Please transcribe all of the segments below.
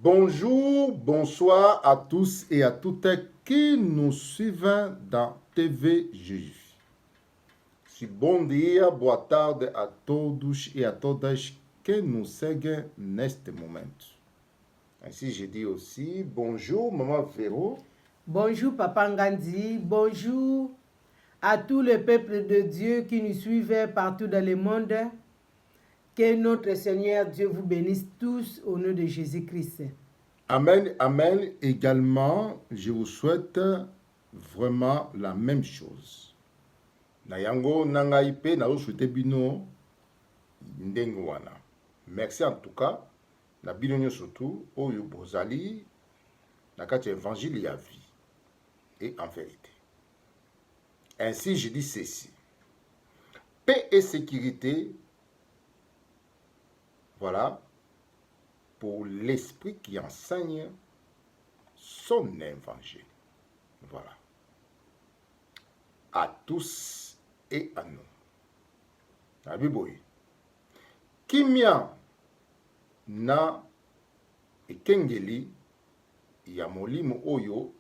Bonjour, bonsoir à tous et à toutes qui nous suivent dans TV Jésus. Si bom dia, boa tarde a todos e a todas que nous seguem neste momento. Ainsi, je dis aussi bonjour, Maman Véro. Bonjour, Papa Ngandi. Bonjour à tout le peuple de Dieu qui nous suivent partout dans le monde. Que notre Seigneur Dieu vous bénisse tous au nom de Jésus-Christ. Amen, amen. Également, je vous souhaite vraiment la même chose. Na yango nangai pe na souhaite bino ndenge wana. Merci en tout cas. Na bino surtout oyo bozali na kati évangile ya vie et en vérité. Ainsi je dis ceci. Paix et sécurité, voilà, pour l'esprit qui enseigne son évangile. Voilà. À tous et à nous. La Bible. Kimia na ekengeli ya molimo oyo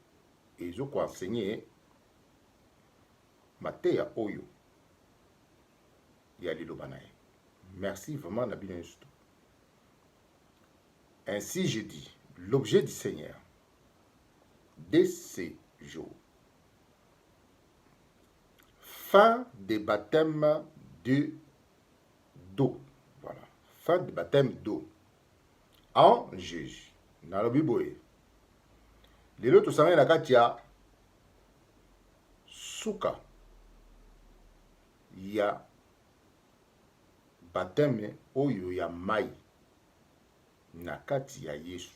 ezoko enseigner mateya oyo ya liloba na ye. Merci vraiment na bino nyonso. Ainsi je dis, l'objet du Seigneur de ces jours. Fin des baptêmes d'eau. Voilà. Fin des baptêmes d'eau. En Jésus. Dans la Bible. Les autres sont na kati ya suka. Ya baptême oyo ya mai. Na kati ya Yesu.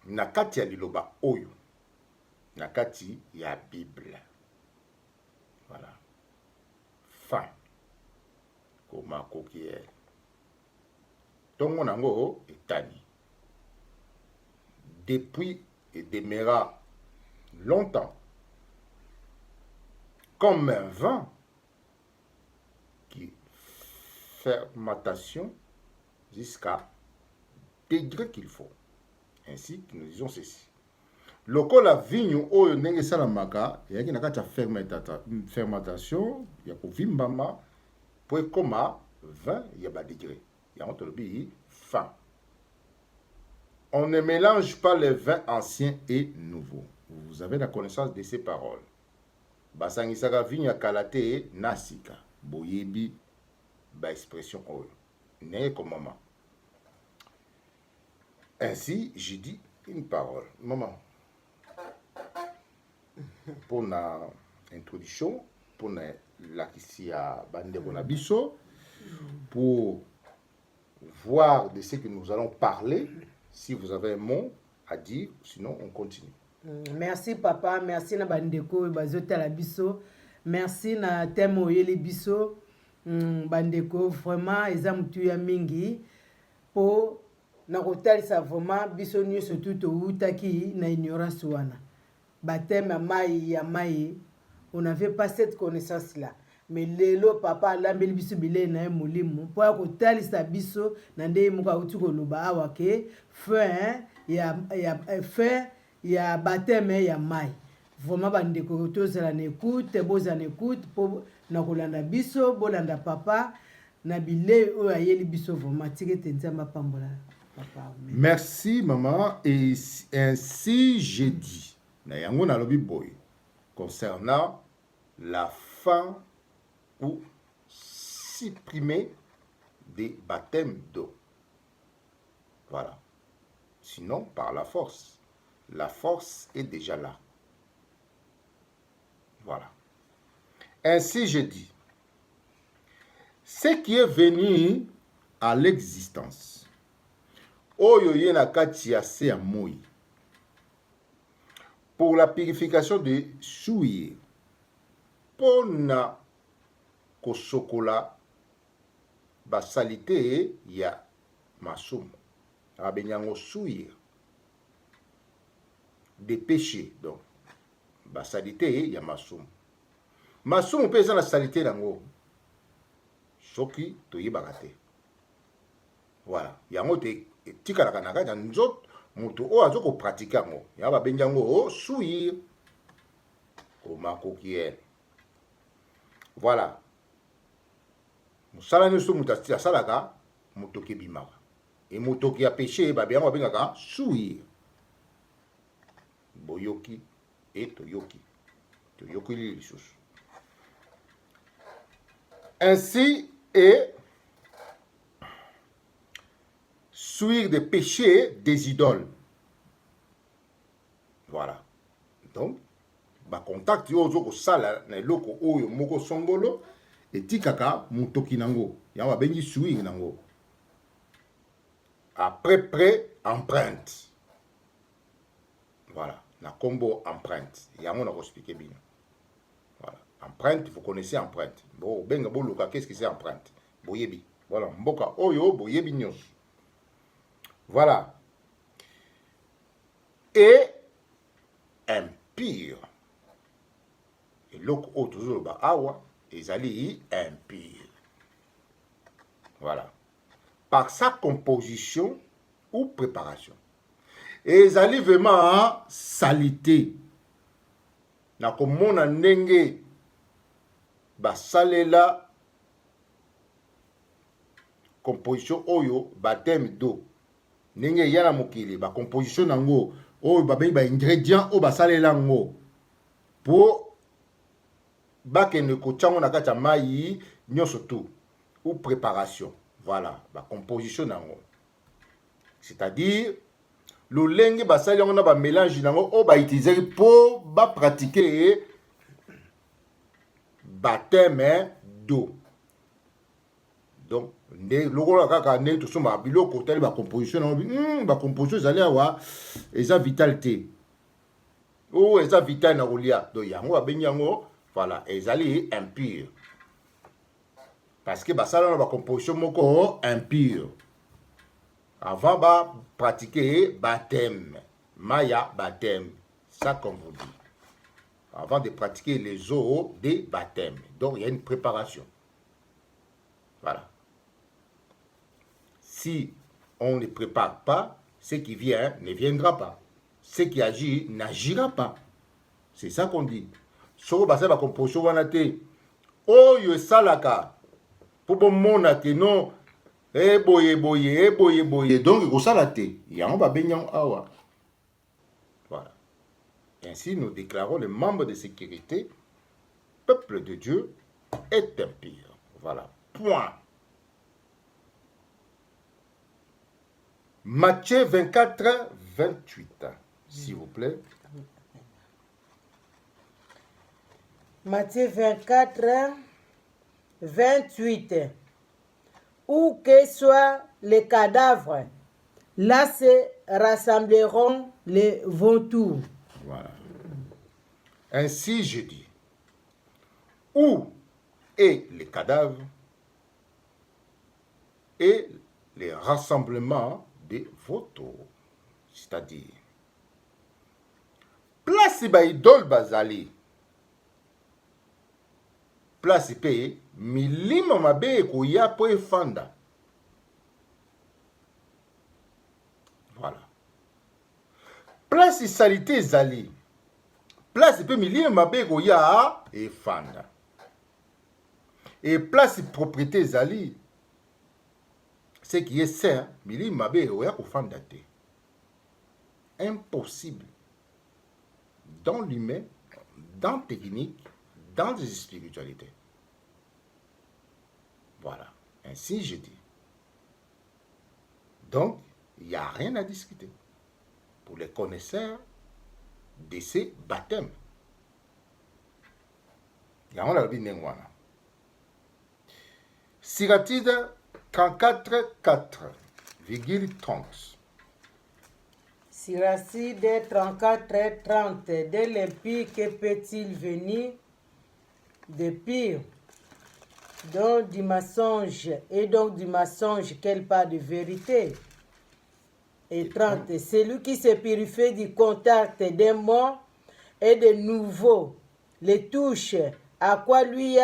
Na kati ya liloba oyo. Na kati ya Bible. Voilà. Fin. Koma kokiel. Tongo nango etani. Depuis et demeura longtemps comme un vin qui fermentation jusqu'à degré qu'il faut. Ainsi que nous disons ceci. Lokola vigno oyo ndenge salamaka yaki na kati ya fermentation ya kovimbama po ekoma vin ya ba degré. Ya ontolobi fin. On ne mélange pas les vins anciens et nouveaux. Vous avez la connaissance de ces paroles. Basangisaka vigno ya kalate nasika. Boyebi ba expression oyo. N'est comme maman. Ainsi, je dis une parole. Maman, pour la introduction, pour la kissia bande bonabiso, pour voir de ce que nous allons parler, si vous avez un mot à dire, sinon on continue. Merci papa, merci na bandeko bazota la biso, merci na temo yeli biso. Bandeko vraiment eza mutu ya mingi po na kotalisa vraiment biso nyonso tout outaki na ignorance wana. Baptême ya mai, on n'avait pas cette connaissance là. Mais lelo papa lambeli biso bile na molimo po ya kotalisa biso na nde muka uti koloba awa ke fin ya baptême ya mai. Vraiment bandeko tozala na écoute, boza na écoute po na kolanda biso, bolanda papa na bile oyo ayeli biso vraiment tikete nzamba pambola papa. Merci maman, et ainsi j'ai dit na yango na lobi boy concernant la fin ou supprimer des baptêmes d'eau. Voilà. Sinon par la force. La force est déjà là. Voilà. Ainsi je dis, ce qui est venu à l'existence, oyo yena kati ya se ya moi, pour la purification de souillé, pour na kosokola basalite ya masumu, abenyango souillé, des péchés, donc basalite ya masumu. Masumu pe eza na salite nango soki toyebaka te. Voilà, yango te etikalaka na kati ya nzoto moto oyo aza kopratike yango ya babengi yango souillure komakoki ele. Voilà, mosala nyonso moto asalaka motoki ebimaka, e motoki ya péché babengo babengaka souillure. Boyoki e toyoki lisusu. Ainsi est souillure des péchés des idoles. Voilà. Donc, contact yo ozo kosala na eloko oyo moko songolo etikaka mutoki nango. Ya bengi souillure nango. Après empreinte. Voilà. Na combo empreinte. Yango na ko expliquer bien. Voilà. Empreinte, vous connaissez empreinte. Bon, benga boluka, qu'est-ce que c'est empreinte? Boyebi. Voilà, mboka oyo boyebi nyos. Voilà. Et impur. Et l'autre toujours awa, ezali impur. Voilà. Par sa composition ou préparation. Et ezali vraiment salité. Na komona ndenge basalela composition oyo baptême d'eau. Ndenge yana mokili ba composition nango oyo babengi ba ingrédients oyo basalela ngo po bakende kochango na kati ya mai nyonso tu ou préparation. Voilà, ba composition nango. C'est-à-dire lolenge basali yango na ba mélange nango oyo ba utiliser po ba pratiquer baptême d'eau. Donc ne lokola kaka ne to soma biloko tali ba composition na ba composition ezali awa eza vitalité. Oh eza vital na kolia. Donc yango abengi yango voilà, ezali impur. Parce que basala na ba composition moko impur. Avant ba pratiquer baptême, maya baptême, ça comme vous dit. Avant de pratiquer les eaux des baptêmes. Donc il y a une préparation. Voilà. Si on ne prépare pas, ce qui vient ne viendra pas. Ce qui agit n'agira pas. C'est ça qu'on dit. So basa ba composition wana te. Oyo salaka. Pour bon mona que non. Boye. Donc il sala te. Yango ba benyan awa. Voilà. Ainsi nous déclarons les membres de sécurité. Peuple de Dieu est impur. Voilà. Point. Matthieu 24, 28, s'il vous plaît. Matthieu 24, 28. Où que soient les cadavres, là se rassembleront les vautours. Voilà. Ainsi je dis, où est les cadavres et les rassemblements des vautours, c'est-à-dire place ba idole bazali, place pe milima mabe koya po efanda. Voilà. Place salité zali, place pe milima mabe koya efanda. Et place propriété zali, ce qui est saint, milima mabe koya kofanda te. Impossible. Dans l'humain, dans la technique, dans les spiritualités. Voilà. Ainsi je dis. Donc, il n'y a rien à discuter pour les connaisseurs de ces baptêmes. Il y a un nengwana. Siratide 34, 4,30. Siracide 34, 30. De l'impie, que peut-il venir de pire? Donc du mensonge, et donc du mensonge, quelle part de vérité? Et 30. Celui qui se purifie du contact des morts et de nouveau les touche, à quoi lui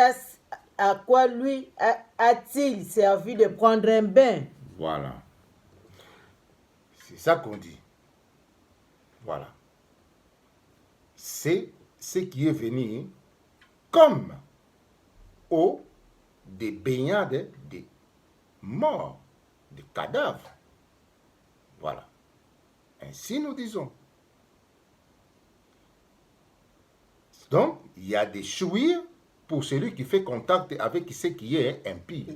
a-t-il servi de prendre un bain? Voilà. ça qu'on dit. Voilà. C'est ce qui est venu comme eau des baignades des morts, des cadavres. Voilà. Ainsi nous disons. Donc, il y a des souillures pour celui qui fait contact avec ce qui est impie.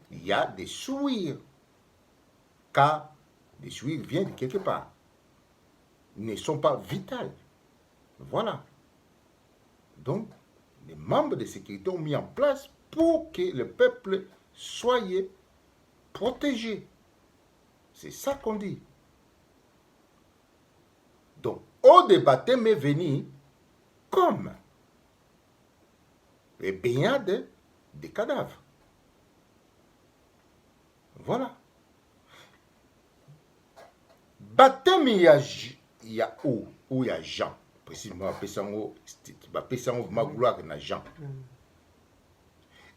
Il y a des souillures. Car les souillures viennent de quelque part. Ils ne sont pas vitales. Voilà. Donc, les membres de sécurité ont mis en place pour que le peuple soit protégé. C'est ça qu'on dit. Donc, au baptême est venu comme les baignades des cadavres. Voilà. Baptême, il y a où il y a Jean. Précisément, on va gloire na Jean.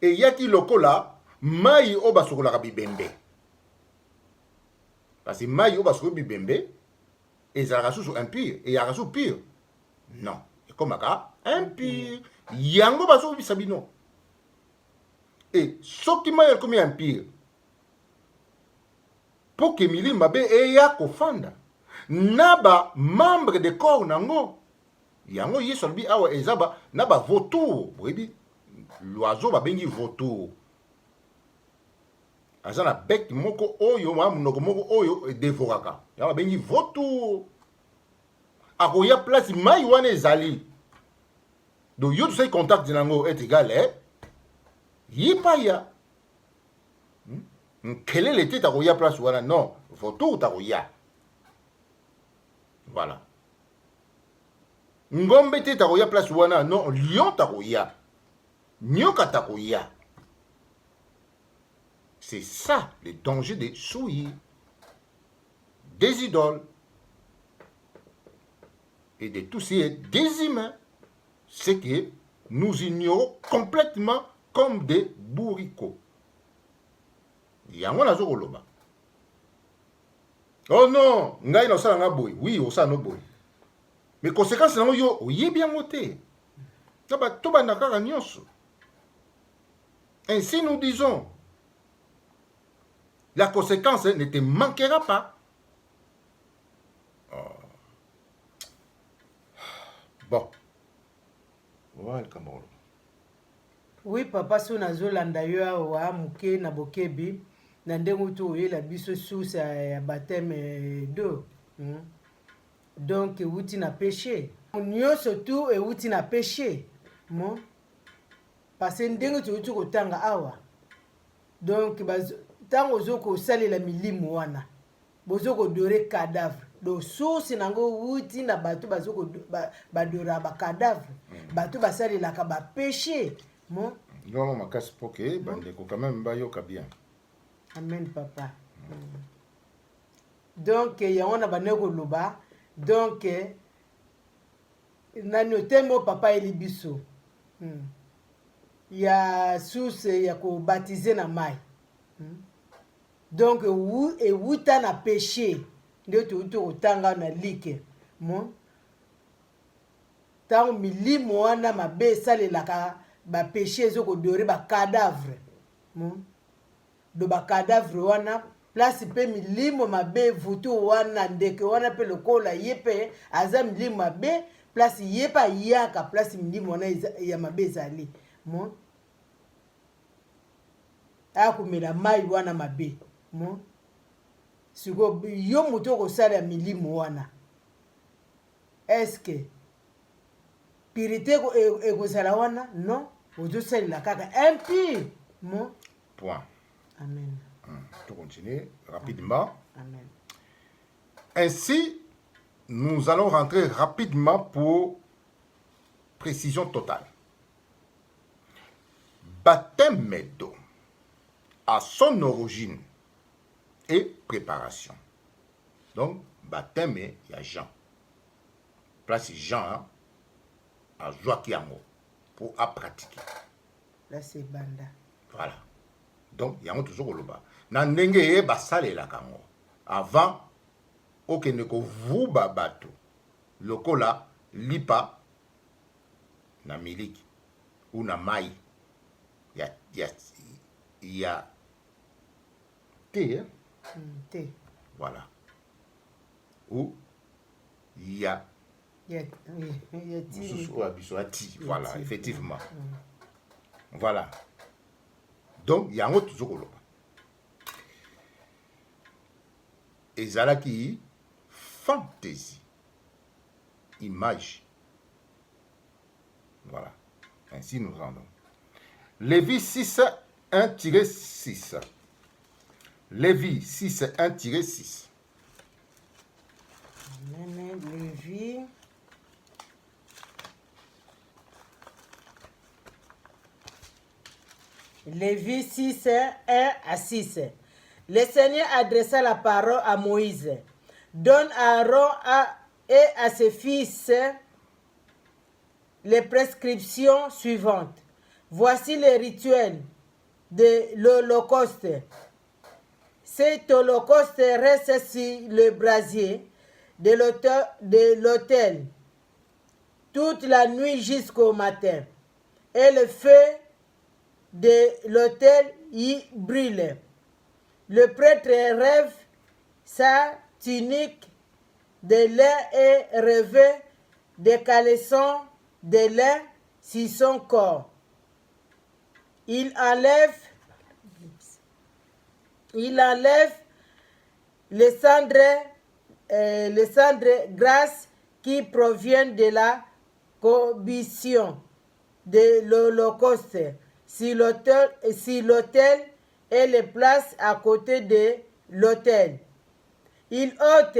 Et il y a qui lokola, maï oba sokola bibembe. Parce que maï oba sokola bibembe, et ça a sous impire, et il y a sous pire. Non. Et comme ça, impire. Yango baso bisabino. Et ce qui m'a comme impire. Pour que mili mabe eya kofanda. Naba membre de corps nango. Yango yesolbi awa ezaba naba vautour. Vous voyez, l'oiseau va bengi vautour. Azana bec moko oyo ma munoko moko oyo devoraka. Yaba bengi vautour. Akoya place mai wana ezali. Donc yo tu contact nango est égal yipaya. Quelle est l'été takoya place wana? Non, vautour takoya. Voilà. Ngombe te takoya place wana? Non, lion takoya. Nyoka takoya. C'est ça le danger des souilles, des idoles et de tous ces des humains. C'est que nous ignorons complètement comme des bourricots. Yango nazo koloba. Oh non, ngai na osala nga boy. Oui, osala no boy. Mais conséquence nango yo oyebi yango te. Taba toba na kaka nyonso. Ainsi nous disons, la conséquence ne te manquera pas. Oh. Bon. Voilà, Cameroun. Oui, papa, si on a zolanda yo awa muke na bokebi, na ndengo tu oyela biso source ya baptême d'eau. Donc, euti na péché. Nyonso tu euti na péché. Bon. Parce que ndengo tu euti kotanga awa. Donc, tango ozoko salela milimo wana. Bozoko dore cadavre. Donc, source nango euti na bato bazoko badora ba cadavre. Bato basalela ka ba péché. Bon. Non, ma casse pour que bandeko quand même ba yoka bien. Amen, papa. Donc, il y a un abaneko loba. Donc, nani temo papa elibiso. Il y a source ya ko baptiser na mai. Donc, et wuta na péché. Ndio tu utanga na like. Mon. Tant milimo wana mabe salelaka ba péché ezoko dore ba cadavre. Mon. Do ba cadavre wana place pe milimo mabe vutu wana ndeke wana pe lokola yepe aza milimo mabe place yepa yaka place milimo wana ya mabe ezali. Mon. Akumela mai wana mabe. Mon. Siko yo muto ko sala milimo wana. Est-ce que purité ko sala wana? Non. Ozo sala kaka impie. Mon. Point. Amen. Je continue rapidement. Amen. Ainsi, nous allons rentrer rapidement pour précision totale. Baptême d'eau à son origine et préparation. Donc, baptême, il y a Jean. Place Jean à Joaquiamo pour à pratiquer. Là, c'est Banda. Voilà. Donc, il y a toujours le bas. Nandenge basale la kango. Avant okende kovuba bato lokola lipa na miliki ou na mai ya thé, hein? Thé. Voilà. Ou ya voilà, effectivement. Voilà. Donc, il y a un autre zokolo. Ezalaki fantaisie, image. Voilà. Ainsi nous rendons. Lévi 6, 1-6. Lévi 6, 1-6. Lévi. Lévi 6, 1-6. Le Seigneur adressa la parole à Moïse. Donne à Aaron et à ses fils les prescriptions suivantes. Voici les rituels de l'Holocauste. Cet holocauste reste sur le brasier de l'autel toute la nuit jusqu'au matin. Et le feu de l'autel y brûle. Le prêtre rêve sa tunique de lin et revêt des caleçons de lin sur son corps. Il enlève les cendres grasses qui proviennent de la combustion de l'Holocauste sur l'autel et les place à côté de l'autel. Il ôte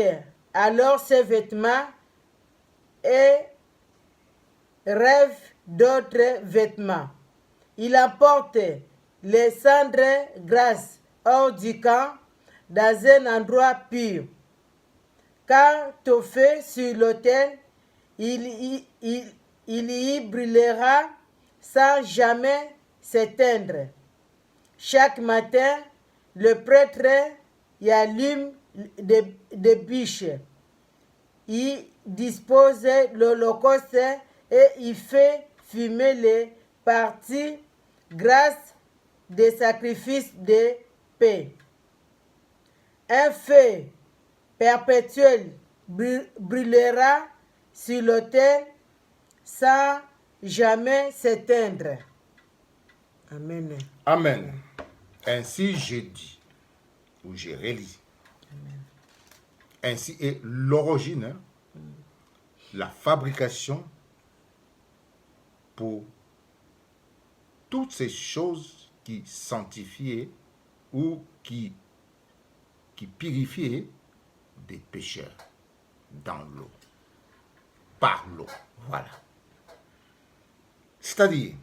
alors ses vêtements et rêve d'autres vêtements. Il emporte les cendres grasses hors du camp dans un endroit pur. Quant au feu sur l'autel, il y brûlera sans jamais s'éteindre. Chaque matin, le prêtre y allume des bûches. Il dispose l'Holocauste et il fait fumer les parties grasses des sacrifices de paix. Un feu perpétuel brûlera sur l'autel sans jamais s'éteindre. Amen. Amen. Ainsi j'ai dit, ou j'ai réalisé. Ainsi est l'origine, la fabrication pour toutes ces choses qui sanctifiaient ou qui purifiaient des pécheurs dans l'eau, par l'eau. Voilà. C'est-à-dire,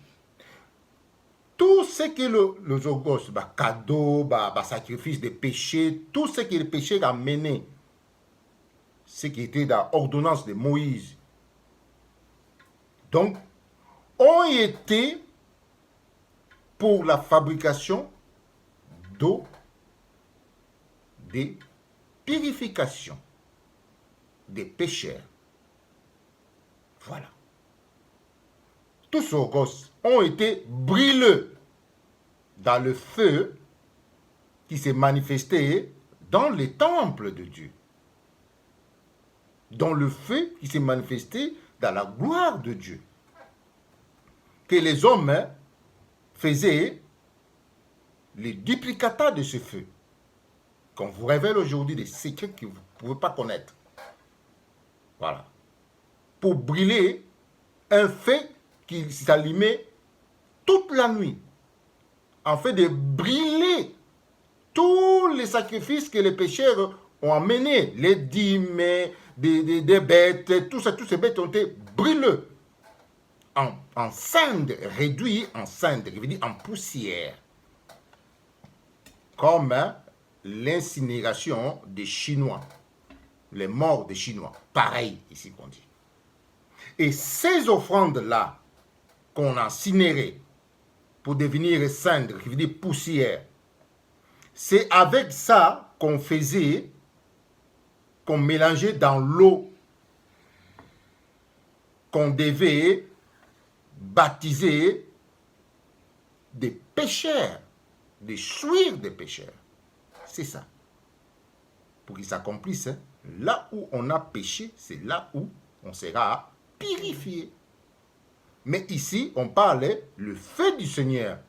tout ce que le Holocauste, cadeau, sacrifice des péchés, tout ce que le péché a mené, ce qui était dans l'ordonnance de Moïse, donc, ont été pour la fabrication d'eau, des purifications des pécheurs. Voilà. Tous ces holocaustes ont été brûlés dans le feu qui s'est manifesté dans les temples de Dieu. Dans le feu qui s'est manifesté dans la gloire de Dieu. Que les hommes faisaient les duplicata de ce feu. Qu'on vous révèle aujourd'hui des secrets que vous ne pouvez pas connaître. Voilà. Pour brûler un feu qui s'allumait toute la nuit. En fait de brûler tous les sacrifices que les pécheurs ont amenés. Les dîmes, des bêtes, tout ça, toutes ces bêtes ont été brûlées. En cendres, réduites en cendres, je veux dire en poussière. Comme l'incinération des Chinois, les morts des Chinois. Pareil, ici qu'on dit. Et ces offrandes-là, qu'on a incinérées pour devenir cendres, qui veut dire poussière, c'est avec ça qu'on faisait qu'on mélangeait dans l'eau qu'on devait baptiser des pécheurs, des souillures des pécheurs. C'est ça. Pour qu'ils s'accomplissent, hein, là où on a péché, c'est là où on sera purifié. Mais ici, on parle le feu du Seigneur.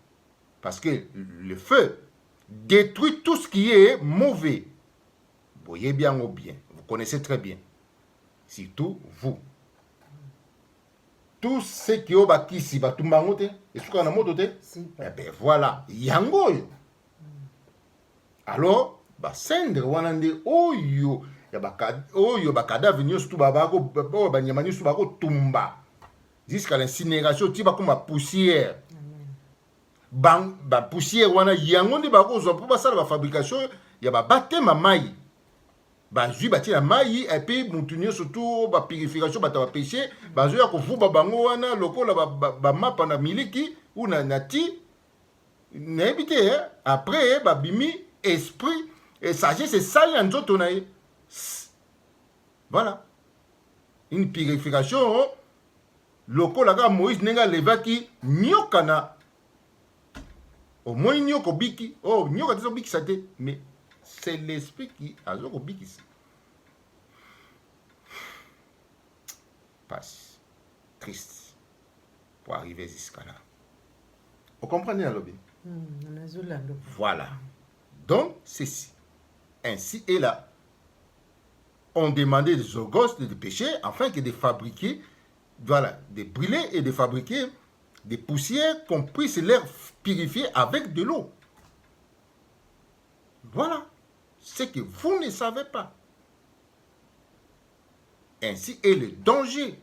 Parce que le feu détruit tout ce qui est mauvais. Vous voyez bien ou bien. Vous connaissez très bien. Surtout vous. Tous ceux qui ont bâti ici, et ce qu'on a monté, eh bien voilà, yango. Alors, basendre wanande oyo ya bakada venir surtout babako banyamani surtout bako tumba jusqu'à l'incinération ti bakoma poussière. Ba poussière wana yango ndi bako zo pour basala ba fabrication ya ba batema mai. Bazui bati na mai et puis mutunyo surtout ba purification ba péché bazui ya kovuba bango wana lokola ba mapa na miliki ou na nati n'habité après ba bimi esprit et sagesse c'est ça en nzoto na ye. Voilà une purification lokola ka Moïse nenga levaki nyoka na au moins nyoko biki oh nyoka tiso biki sate mais c'est l'esprit qui a zoko biki ici. Passe triste pour arriver jusqu'à là. Vous comprenez la lobby? Voilà. Donc, ceci. Ainsi et là. On demandait aux gosses de pécher afin que de fabriquer, voilà, de brûler et de fabriquer des poussières qu'on puisse les purifier avec de l'eau. Voilà. Ce que vous ne savez pas. Ainsi est le danger.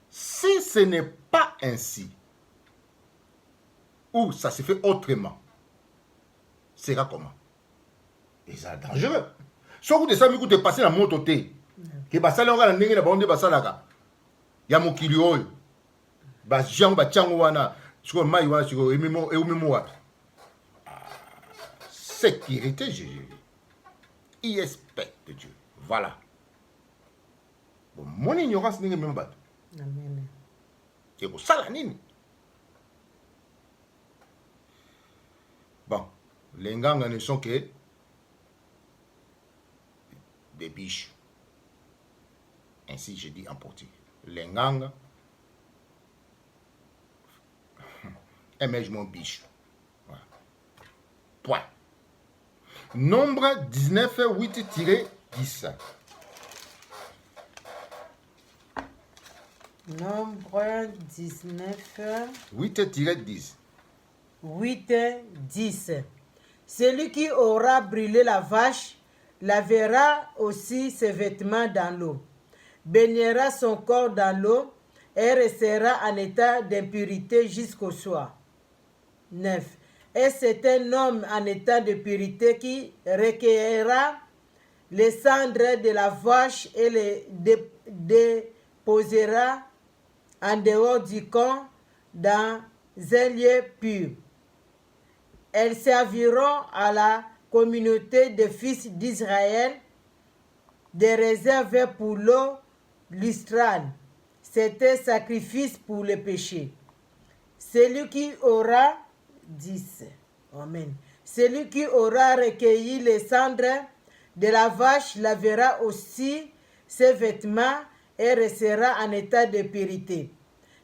Si ce n'est pas ainsi, ou ça se fait autrement, sera comment? Et c'est dangereux. Sauf que ça me coûte passer la moto té. Que basala on va la ndenge na bonde basala ka. Ya mokili oyo. Ba jango ba chango wana, siko mai wana siko emimo wa. Sécurité Jésus. Il respecte Dieu. Voilà. Bon, mon ignorance n'est même pas. Amen. Et pour ça la nini. Bon, les nganga ne sont que des biches. Ainsi je dis en portugais. Les nganga émergement biche. Voilà. Point. Nombre 19, 8-10. Nombre 19. 8-10. 8, 10. Celui qui aura brûlé la vache lavera aussi ses vêtements dans l'eau, baignera son corps dans l'eau et restera en état d'impurité jusqu'au soir. 9. Et c'est un homme en état de pureté qui recueillera les cendres de la vache et les déposera en dehors du camp dans un lieu pur. Elles serviront à la communauté des fils d'Israël des réserves pour l'eau lustrale. C'était sacrifice pour le péché. Celui qui aura 10. Amen. Celui qui aura recueilli les cendres de la vache lavera aussi ses vêtements et restera en état de pureté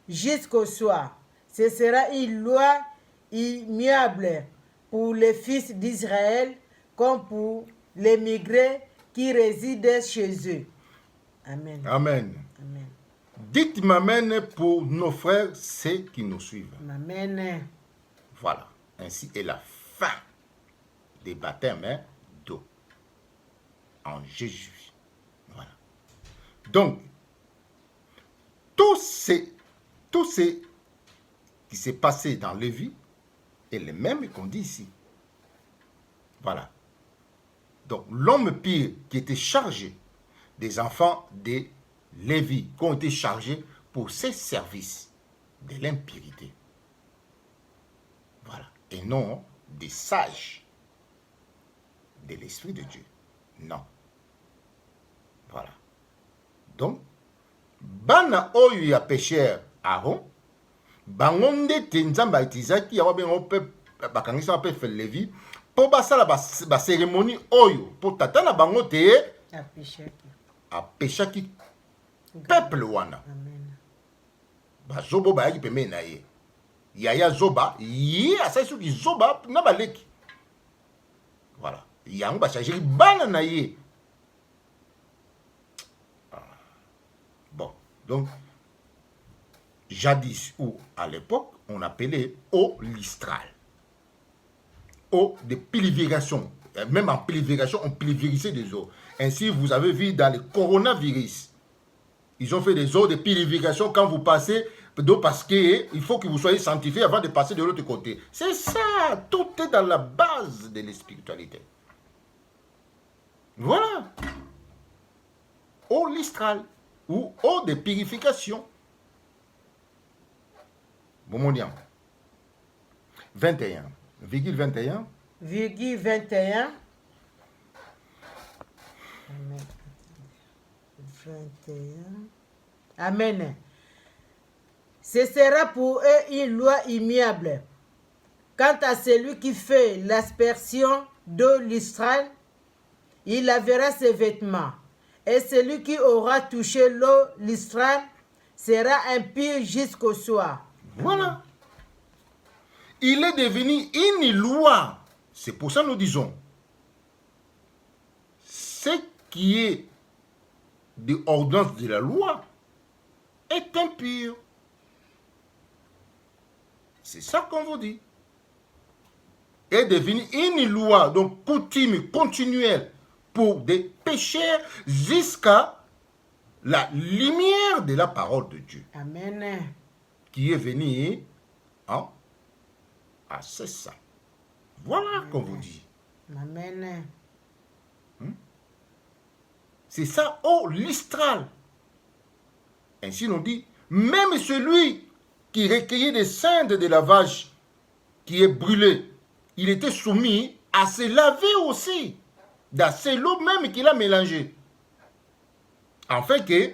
jusqu'au soir. Ce sera une loi immuable pour les fils d'Israël comme pour les migrés qui résident chez eux. Amen. Amen. Amen. Dites m'amen pour nos frères, ceux qui nous suivent. Amen. Voilà. Ainsi est la fin des baptêmes d'eau en Jésus. Voilà. Donc, tout ce qui s'est passé dans Lévi est le même qu'on dit ici. Voilà. Donc, l'homme pire qui était chargé des enfants de Lévi, qui ont été chargés pour ces services de l'impurité. Voilà. Et non des sages de l'Esprit de Dieu. Non. bana oyo ya pécheur Aaron bango ndete nzambe aitizaki ya wabengo pe bakangisa pe fe levi po basala ba cérémonie oyo po tata na bango te apeshaki peuple wana bazobo bayaki pembeni na ye yaya zoba ye asali soki zoba na baleki voilà yango bachangeli bana na ye. Bon, donc jadis ou à l'époque on appelait eau listrale, eau de pulvérisation. Même en pulvérisation on pulvérisait des eaux. Ainsi vous avez vu dans le coronavirus ils ont fait des eaux de purification quand vous passez d'eau parce qu'il faut que vous soyez sanctifié avant de passer de l'autre côté. C'est ça, tout est dans la base de la spiritualité. Voilà. Eau listrale ou eau de purification. Bon, mon diable. 21. Virgule 21. Virgule 21. Amen. 21. Amen. Ce sera pour eux une loi immuable. Quant à celui qui fait l'aspersion d'eau listrale, il lavera ses vêtements. Et celui qui aura touché l'eau listrale sera impur jusqu'au soir. Voilà. Il est devenu une loi. C'est pour ça que nous disons, ce qui est de ordonnance de la loi est impur. C'est ça qu'on vous dit. Est devenu une loi, donc coutume continuelle pour des pécheurs jusqu'à la lumière de la parole de Dieu. Amen. Qui est venue à cesser. Voilà qu'on vous dit. Amen. C'est ça, eau listrale. Ainsi on dit, même celui qui recueillait des cendres de la vache qui est brûlée, il était soumis à se laver aussi. C'est l'eau même qu'il a mélangée. Afin que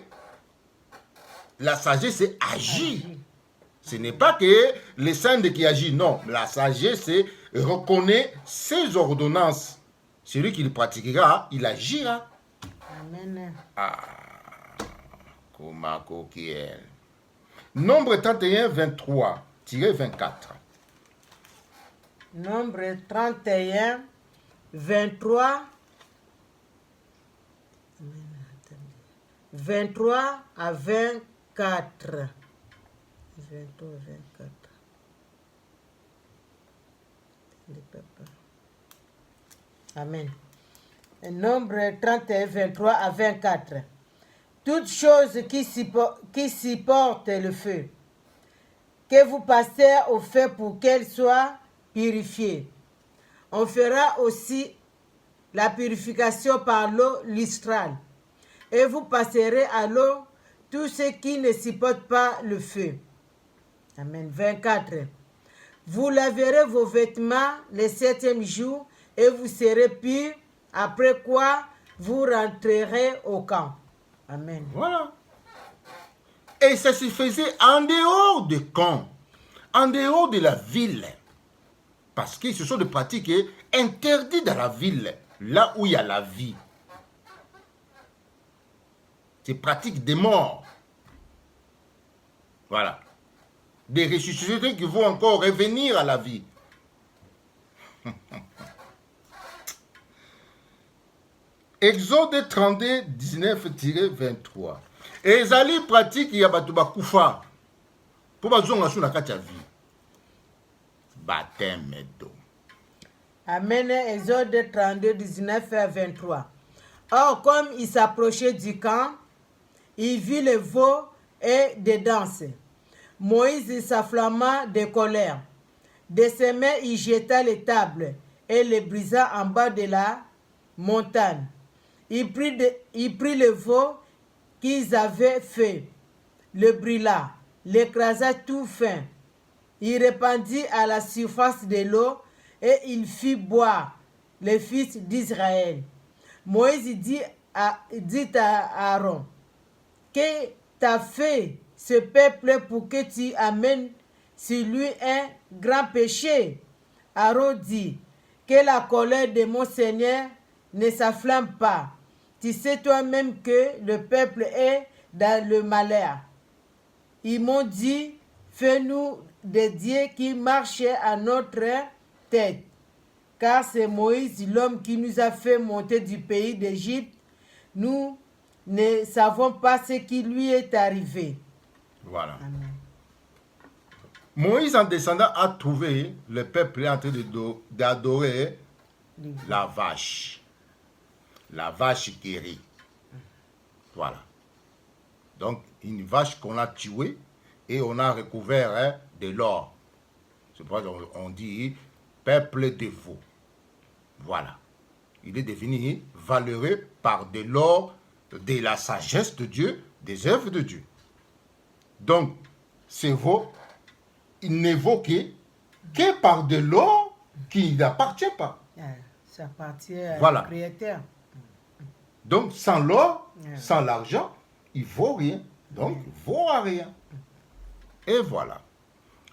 la sagesse agit. Ce n'est pas que les cendres qui agissent, non. La sagesse reconnaît ses ordonnances. Celui qui le pratiquera, il agira. Amen. Komako Kiel. Nombre 31, 23-24. Nombre 31, 23. 23 à 24. 23 à 24. Amen. Nombre 31, 23 à 24. Toute chose qui supporte le feu, que vous passez au feu pour qu'elle soit purifiée. On fera aussi la purification par l'eau listrale. Et vous passerez à l'eau tout ce qui ne supporte pas le feu. Amen. 24. Vous laverez vos vêtements le 7e jour et vous serez purs, après quoi vous rentrerez au camp. Amen. Voilà. Et ça se faisait en dehors du camp, en dehors de la ville. Parce que ce sont des pratiques interdites dans la ville, là où il y a la vie. Ces pratiques des morts. Voilà. Des ressuscités qui vont encore revenir à la vie. Exode 32, 19-23. Ezali pratique ya batu bakufa. Pour bazonga sur la kati ya vie. Baptême d'eau. Amen. Exode 32, 19 à 23. Or, comme il s'approchait du camp, il vit le veau et des danses. Moïse s'afflamma de colère. De ses mains, il jeta les tables et les brisa en bas de la montagne. Il prit le veau qu'ils avaient fait, le brûla, l'écrasa tout fin. Il répandit à la surface de l'eau et il fit boire les fils d'Israël. Moïse dit à Aaron, que t'a fait ce peuple pour que tu amènes sur lui un grand péché. Aaron dit, que la colère de mon Seigneur ne s'enflamme pas. Tu sais toi-même que le peuple est dans le malheur. Ils m'ont dit, fais-nous des dieux qui marchent à notre tête. Car c'est Moïse, l'homme qui nous a fait monter du pays d'Égypte. Nous ne savons pas ce qui lui est arrivé. Voilà. Amen. Moïse, en descendant, a trouvé le peuple en train d'adorer la vache. La vache qui rit. Voilà. Donc, une vache qu'on a tuée et on a recouvert de l'or. C'est pourquoi on dit peuple de faux. Voilà. Il est devenu valeureux par de l'or, de la sagesse de Dieu, des œuvres de Dieu. Donc, ces veaux, il n'évoquait que par de l'or qui n'appartient pas. Ça appartient au Voilà. Créateur. Donc, sans l'or, sans l'argent, il ne vaut rien. Donc, il ne vaut à rien. Et voilà.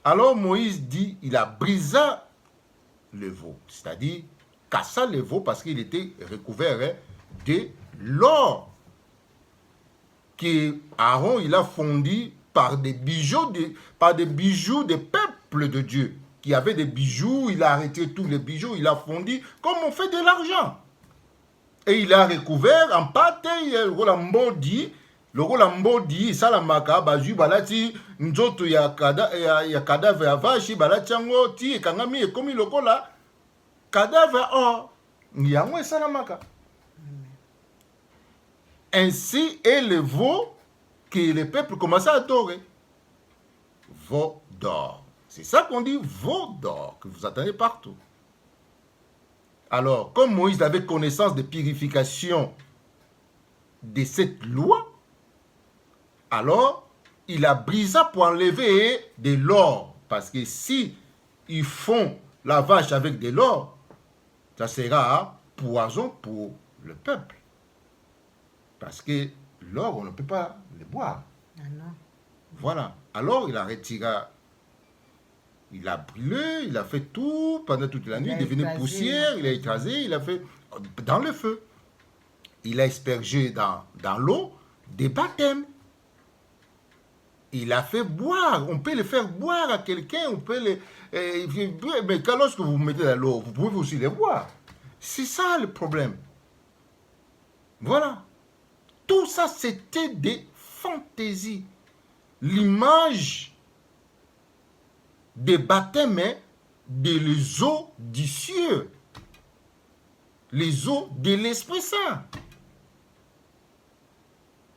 Alors, Moïse dit, il a brisé le veau, c'est-à-dire cassa le veau parce qu'il était recouvert de l'or que Aaron il a fondu par des bijoux des peuples de Dieu qui avaient des bijoux. Il a arrêté tous les bijoux, il a fondu comme on fait de l'argent et il a recouvert en pâte. Le Rolambo ça la maka bazu balati nzoto ya cadavre ya vache balati yango ti ekangami ekomi lokola cadavre or yango esalamaka. Ainsi est le veau que le peuple commençait à adorer. Veau d'or. C'est ça qu'on dit veau d'or, que vous attendez partout. Alors, comme Moïse avait connaissance de purification de cette loi, alors il a brisé pour enlever de l'or. Parce que si ils font la vache avec de l'or, ça sera poison pour le peuple. Parce que l'or, on ne peut pas le boire. Ah non. Voilà. Alors, il a retiré, il a brûlé, il a fait tout pendant toute la nuit. Il est devenu poussière, il a écrasé, il a fait dans le feu. Il a aspergé dans l'eau des baptêmes. Il a fait boire. On peut le faire boire à quelqu'un. On peut le. Mais quand lorsque vous mettez dans l'eau, vous pouvez aussi le boire. C'est ça le problème. Voilà. Tout ça, c'était des fantaisies. L'image des baptêmes, des eaux du ciel. Les eaux de l'Esprit Saint.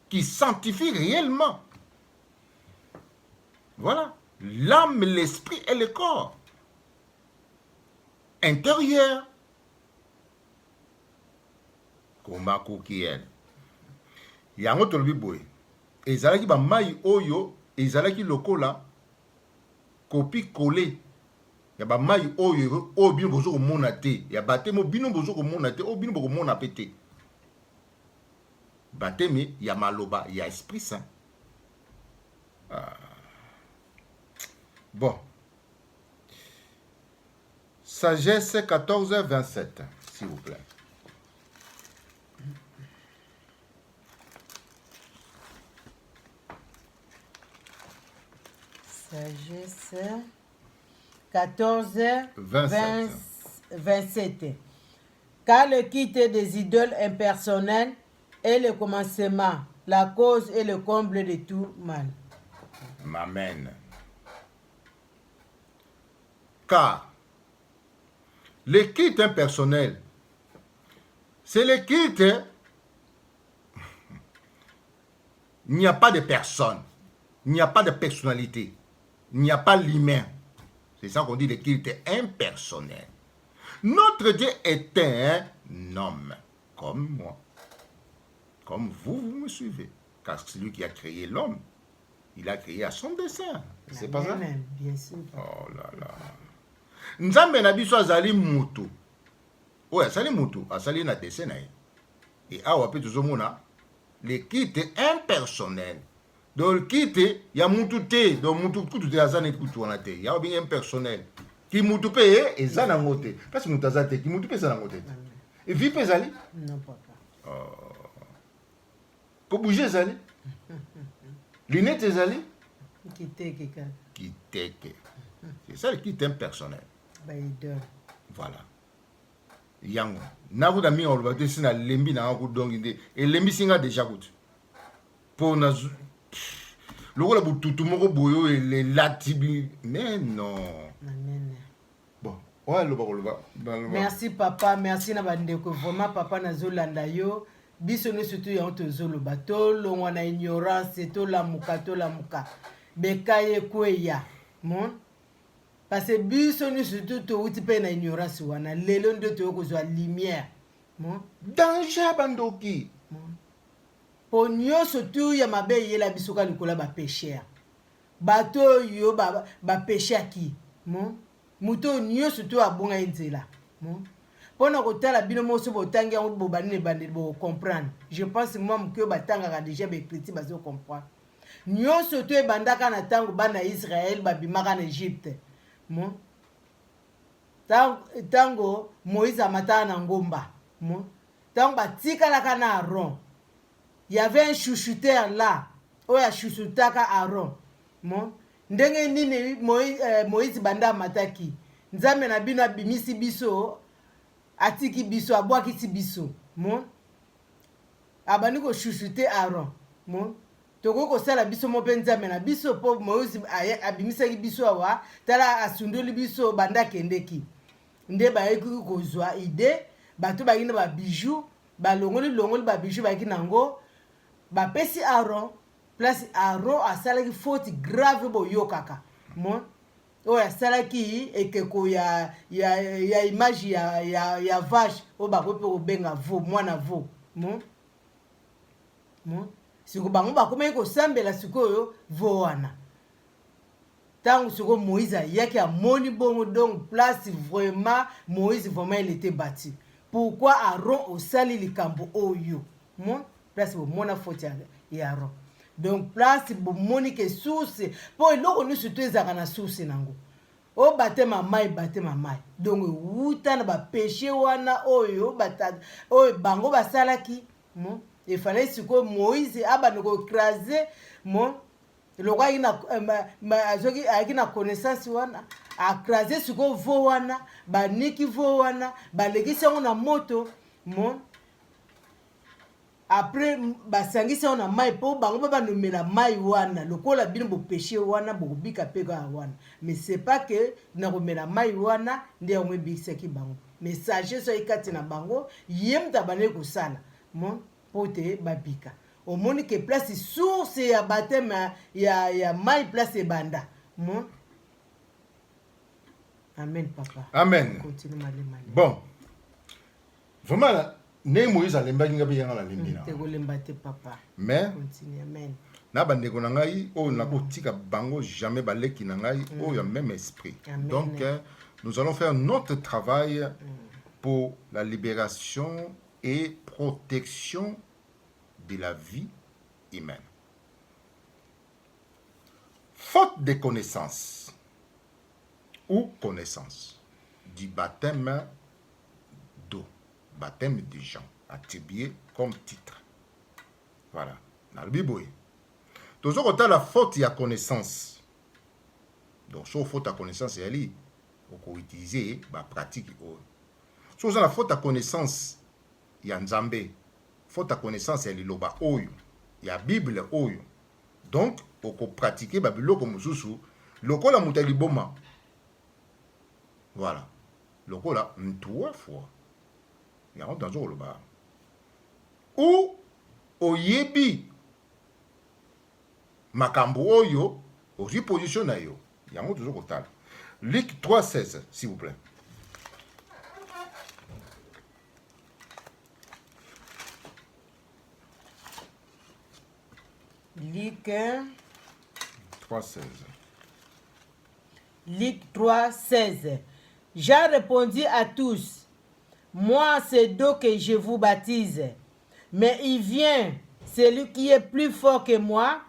Qui sanctifient réellement. Voilà. L'âme, l'esprit et le corps. Intérieur. Komako kiel. Yango tolobi boye. Ezalaki ba mai oyo, ezalaki lokola kopi collé. Ya ba mai oyo, o bino bozo ko mona te. Ya batemo bino bozo ko mona te, o bino boko mona pete. Bateme ya maloba, ya Esprit Saint. Bon. Sagesse 14, 27, s'il vous plaît. Sagesse 14, 27. Car le quitte des idoles impersonnelles est le commencement, la cause et le comble de tout mal. Amen. Car le culte impersonnel, c'est le culte. Il n'y a pas de personne, il n'y a pas de personnalité, il n'y a pas l'humain. C'est ça qu'on dit le culte impersonnel. Notre Dieu est un homme, comme moi, comme vous me suivez. Car c'est lui qui a créé l'homme. Il a créé à son dessein. C'est pas ça? Bien sûr. Oh là là. Nzambe na biso azali mutu. Oye, azali mutu, azali na dessin na ye. Et awa pe tozomona le culte impersonnel. Donc quitte ya mutu te donc mutu kutu te azane kutu wana te ya bien impersonnel ki mutu pe ezana ngote parce que mutu azate ki mutu pe ezana ngote et vie pe zali non papa ko bouger zali lunettes ezali qui teke c'est ça qui est impersonnel baideur voilà yango nakuta mingi oloba te sina lembi na ku dongi nde elembi singa déjà kutu po na lokola bututu moko boyo elatibi mais non bon ouais loba merci papa merci na bandeko vraiment papa nazolanda yo biso no surtout ya tozoloba tolongwa na ignorance tolamuka bekaye kweya mon parce que biso no surtout touti pe na ignorance wana lelo nde tokozwa lumière mon danger bandoki po nyonso tu ya mabe yela biso ka likola bapécheur bato yo bapéchaki mon muto nyonso tu abonga nzela mon pona kotala bino moso botangi yango bobani ne bande bo comprendre je pense moi que batangaka déjà baécriti bazo comprendre nyonso tu ebandaka na tango bana Israël babimaka na Égypte mon tango Moïse amataka na ngomba mon tango batikalaka na Aaron il y avait un chouchouteur là oyo achouchoutaka Aaron mon ndenge nini Moïse banda mataki nzambe na bino abimisi biso atiki biso abwakisi biso mon abandi kochouchouter Aaron mon toko kosala biso mo mpe nzambe na biso mpo Moïse abimisaki biso awa tala asundoli biso banda kendeki nde bayeki kozwa ide bato bayaki na babijou balongoli babijou bayaki nango bapesi Aaron place Aaron asalaki faute grave boyokaka mon oyo asalaki ekeko ya image ya vache oyo bakoki mpe kobenga veau mwana veau mon siko bango bakomaki kosambela sikoyo veau wana ntango sikoyo Moïse ayaki amoni bongo donc place vraiment Moïse vraiment il était battu pourquoi Aaron osali likambo oyo mon place bomona faute ya Aaron donc place bomoni ke source po eloko nyonso to ezalaka na source nango o batema mai donc wuta na bapéché wana oyo bango basalaki mon il fallait sikoyo Moïse abanda koécraser mon loko ayaki na connaissance wana akrase sikoyo veau wana baniki veau wana balekisi yango na moto mon après basangisi yango na mai mpo bango mpe banomela mai wana lokola bino bopéché wana bokobika mpe kaka wana mais c'est pas que na komela mai wana nde yango ebikisaki bango mais sagesse oyo ekati na bango ye moto abandaki kosala mon mpo te babika omoni ke place source ya bateme ya mai place ebanda mon amen papa amen continue malemale bon vraiment ne Moïse alembaki nga mpe yanga nalembi na tekolemba te papa mais continue amen na bandeko na ngai oyo nakotika bango jamais baleki na ngai oyo même esprit donc nous allons faire notre travail pour la libération et protection de la vie humaine. Faute de connaissance ou connaissance du baptême d'eau, baptême des gens, attribué comme titre. Voilà. Dans le Bible, toujours quand la faute, il y a connaissance. Donc, sur faute à connaissance, il y a on peut utiliser la pratique. Sur la faute à connaissance, il y a Nzambe. Faute à connaissance, il y a l'Iloba Oyo. Il y a Bible Oyo. Donc, on peut pratiquer Babylon comme Soussou. Loko la moutali boma. Voilà. Loko la 3 fois. Il y a un dans le bas. Ou Oyebi Makambo Oyo, aussi position na yo. Il y a un toujours au tal. Luc 3,16, s'il vous plaît. Luc 3,16. Luc 3,16. Jean répondit à tous, moi c'est d'eau que je vous baptise, mais il vient celui qui est plus fort que moi,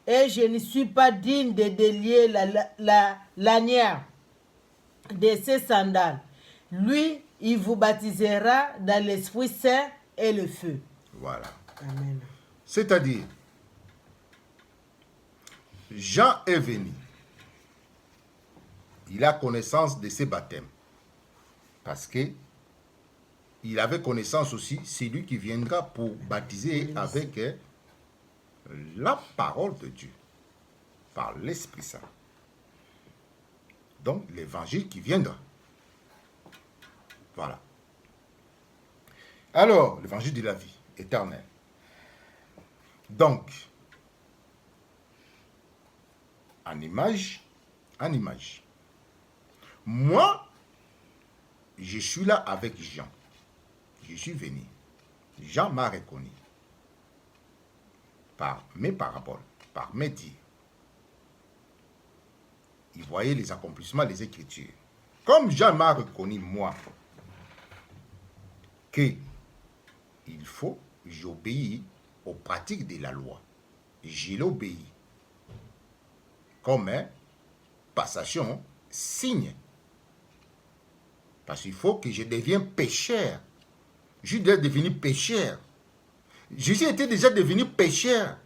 et je ne suis pas digne de délier la lanière de ses sandales. Lui, il vous baptisera dans l'Esprit Saint et le feu. Voilà. Amen. C'est-à-dire, Jean est venu. Il a connaissance de ses baptêmes. Parce que il avait connaissance aussi, c'est lui qui viendra pour baptiser avec la parole de Dieu, par l'Esprit Saint. Donc, l'évangile qui viendra. Voilà. Alors, l'évangile de la vie éternelle. Donc, en image, moi, je suis là avec Jean. Je suis venu. Jean m'a reconnu. Par mes paraboles, par mes dires. Il voyait les accomplissements des Écritures. Comme Jean m'a reconnu, moi, que il faut, j'obéis aux pratiques de la loi. Je l'obéis. Comme passation, signe. Parce qu'il faut que je devienne pécheur. Je dois devenir pécheur. Jésus était déjà devenu pécheur.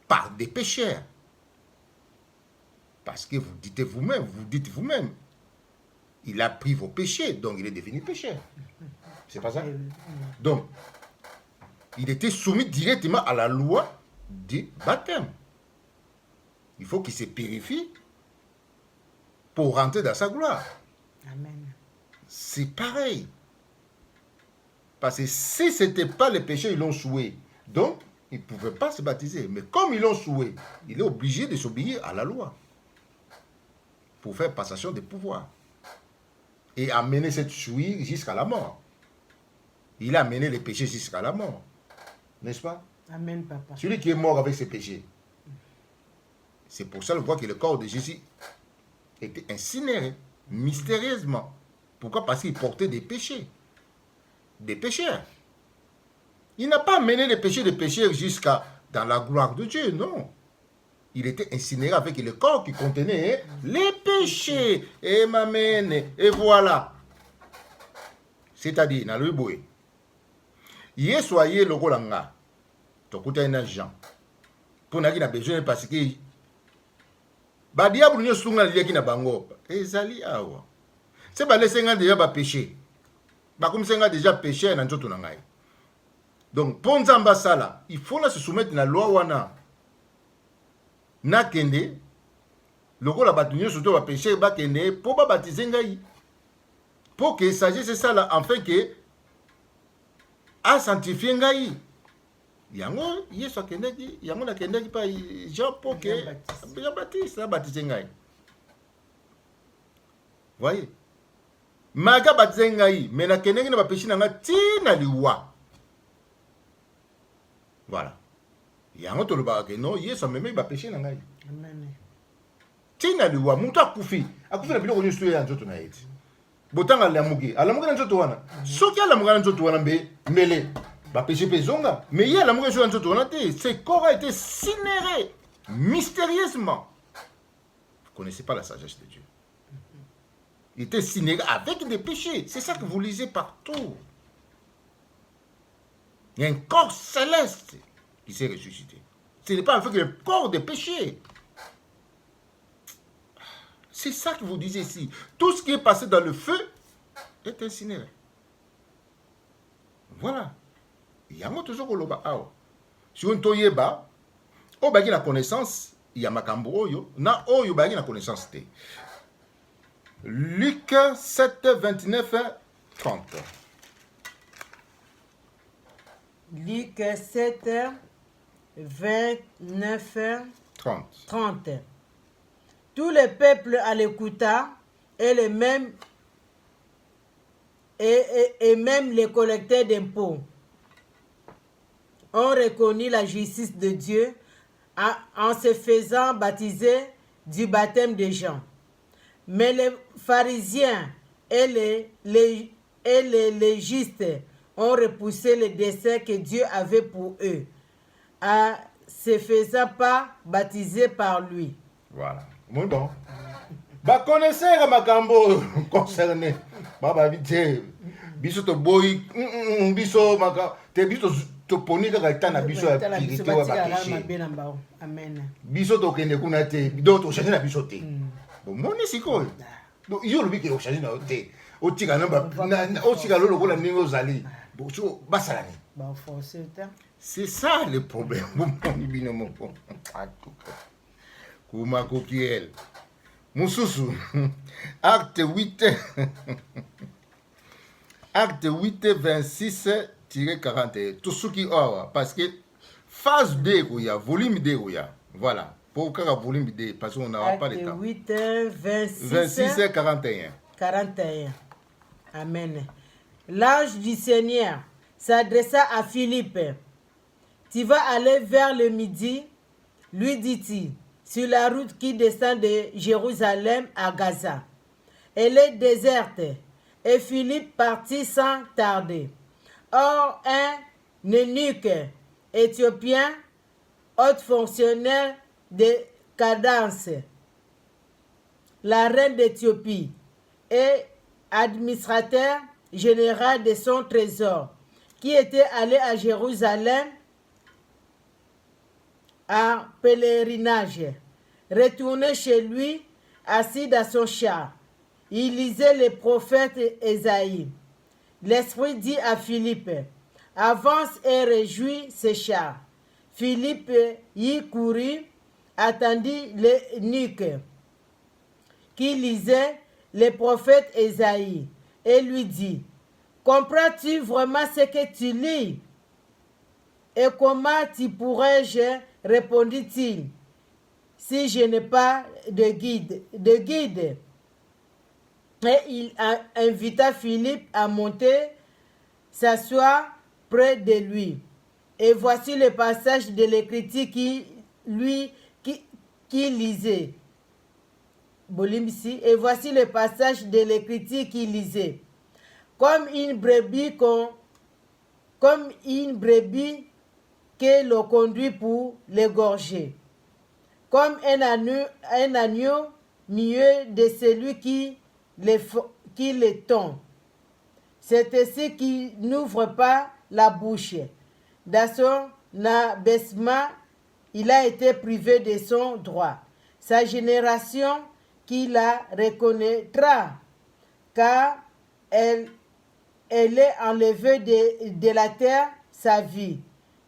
Par des pécheurs. Parce que vous dites vous-même, il a pris vos péchés, donc il est devenu pécheur. C'est pas ça? Donc, il était soumis directement à la loi du baptême. Il faut qu'il se purifie pour rentrer dans sa gloire. Amen. C'est pareil. Parce que si ce n'était pas les péchés, ils l'ont souillé. Donc, il ne pouvait pas se baptiser. Mais comme ils l'ont souillé, il est obligé de s'obéir à la loi pour faire passation de pouvoir et amener cette souillure jusqu'à la mort. Il a amené les péchés jusqu'à la mort. N'est-ce pas? Amen, papa. Celui qui est mort avec ses péchés. C'est pour ça qu'on voit que le corps de Jésus était incinéré mystérieusement. Pourquoi? Parce qu'il portait des péchés. Des pécheurs. Il n'a pas amené les péchés des pécheurs jusqu'à dans la gloire de Dieu, non. Il était incinéré avec le corps qui contenait les péchés. Et m'amène. Et voilà. C'est-à-dire, dans le boé. Yé soyez le golanga. Tokuta un Jean. Pour n'a pas besoin parce que ba diable nyo sunga liaki na bango. Ezali awa. C'est pas laisser déjà ba péché. Ba comme c'est déjà péché na nzoto na ngai. Donc pour nzamba sala, il faut là se soumettre na loi wana. Na kende lokola batu nyo surtout ba péché ba kende pour ba baptiser ngai. Pour que sagesse ça là enfin que a sanctifier ngai. Yango Yesu akendaki, yango nakendaki pa Jean pour que Jean-Baptiste a baptisé ngai. Voyez? Maga baptisé ngai, mais nakendaki na ba péché na nga tina liwa. Voilà. Yango to loba ke non, Yesu ameme ba péché na ngai. Amen. Tina liwa, mutu akufi na biloko nyoso ya nzoto na yeti. Botanga lamuki, alamuki na nzoto wana. Soki alamuki na nzoto wana mbele. Ba péché pezonga, mais il y a l'amour sur nzoto wana te, ce corps a été cinéré mystérieusement. Vous ne connaissez pas la sagesse de Dieu. Il était cinéré avec des péchés. C'est ça que vous lisez partout. Il y a un corps céleste qui s'est ressuscité. Ce n'est pas en fait que le corps des péchés. C'est ça que vous disiez ici. Tout ce qui est passé dans le feu est incinéré. Voilà. Yango toujours koloba awa. Si on toyeba, o baki na connaissance, ya makambo oyo, na oyo baki na connaissance te. Luc 7, 29, 30. Luc 7, 29, 30. Tout le peuple à l'écouta et les mêmes et même les collecteurs d'impôts ont reconnu la justice de Dieu en se faisant baptiser du baptême de Jean. Mais les pharisiens et les légistes ont repoussé le dessein que Dieu avait pour eux, à se faisant pas baptiser par lui. Voilà. Bon. Bah, connaissez makambo concerné. Baba vite. Biso to boy. Biso maka. Te biso to poni kaka tana biso ya pirité wa bakeshe. Amen. Biso to kende kuna te. Do to changer na biso te. Bon, moni sikoyo. Donc, yo lobi ke changer na te. O tika na ba o tika lolo ko la ndenge ozali. Bon, so basala ni. Ba forcer ta. C'est ça le problème. Kuma kokiel. Mususu. Acte 8. Acte 8, 26-41. Tout ce qui aura. Parce que phase 2, volume 2, voilà. Pour le volume 2, parce qu'on n'aura pas le temps. Acte 8, 26 41. 41. Amen. L'ange du Seigneur s'adressa à Philippe. Tu vas aller vers le midi, lui dit-il, sur la route qui descend de Jérusalem à Gaza. Elle est déserte, et Philippe partit sans tarder. Or, un eunuque éthiopien, haut fonctionnaire de Cadence, la reine d'Éthiopie, et administrateur général de son trésor, qui était allé à Jérusalem en pèlerinage, retourné chez lui, assis dans son char. Il lisait le prophète Ésaïe. L'Esprit dit à Philippe, avance et réjouis ce char. Philippe y courut, attendit l'eunuque qui lisait le prophète Ésaïe et lui dit, comprends-tu vraiment ce que tu lis? Et comment tu pourrais-je, répondit-il, si je n'ai pas de guide? Et il invita Philippe à monter, s'asseoir près de lui. Et voici le passage de l'Écriture qui lisait. Et voici le passage de l'Écriture qui lisait. Comme une brebis que l'on conduit pour l'égorger. Comme un agneau mieux de celui qui le tond. C'est ainsi qu'il n'ouvre pas la bouche. Dans son abaissement, il a été privé de son droit. Sa génération qui la reconnaîtra, car elle est enlevée de la terre sa vie.